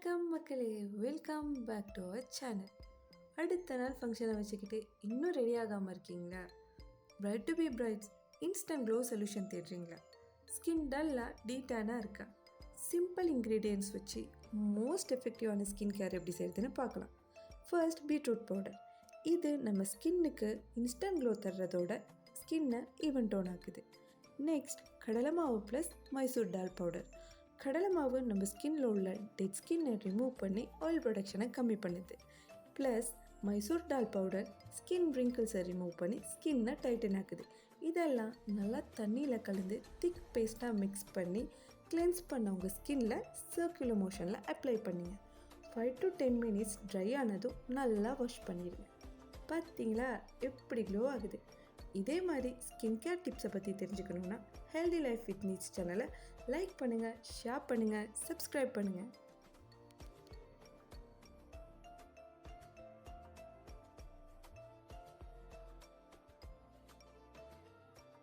வணக்கம் மக்களே, welcome back to our channel. அடுத்த நாள் ஃபங்க்ஷனை வச்சுக்கிட்டு இன்னும் ரெடி ஆகாமல் இருக்கீங்களா? Bride to be brides instant glow solution தேடுறீங்களா? ஸ்கின் டல்லாக டீட்டானாக இருக்கா? சிம்பிள் இன்க்ரீடியன்ட்ஸ் வச்சு மோஸ்ட் எஃபெக்டிவான ஸ்கின் கேர் எப்படி செய்கிறதுன்னு பார்க்கலாம். First, beetroot powder. இது நம்ம ஸ்கின்னுக்கு இன்ஸ்டன்ட் க்ளோ தர்றதோட ஸ்கின்னை ஈவன் டோன் ஆக்குது. நெக்ஸ்ட், கடலை மாவு ப்ளஸ் மைசூர் டால் பவுடர். கடலை மாவு நம்ம ஸ்கின்னில் உள்ள டெட் ஸ்கின்னை ரிமூவ் பண்ணி ஆயில் ப்ரொடக்ஷனை கம்மி பண்ணுது. ப்ளஸ் மைசூர் டால் பவுடர் ஸ்கின் ரிங்கிள்ஸை ரிமூவ் பண்ணி ஸ்கின்னை டைட்டன் ஆக்குது. இதெல்லாம் நல்லா தண்ணியில் கலந்து திக் பேஸ்ட்டாக மிக்ஸ் பண்ணி கிளென்ஸ் பண்ண உங்கள் ஸ்கின்னில் சர்க்குலர் மோஷனில் அப்ளை பண்ணிங்க. 5 to 10 minutes ட்ரை ஆனதும் நல்லா வாஷ் பண்ணிடுங்க. பார்த்தீங்களா எப்படி க்ளோ ஆகுது? இதே மாதிரி ஸ்கின் கேர் டிப்ஸை பற்றி தெரிஞ்சுக்கணுன்னா ஹெல்தி லைஃப் வித் நீட்ஸ் சேனலை லைக் பண்ணுங்கள், ஷேர் பண்ணுங்கள், சப்ஸ்கிரைப் பண்ணுங்கள்.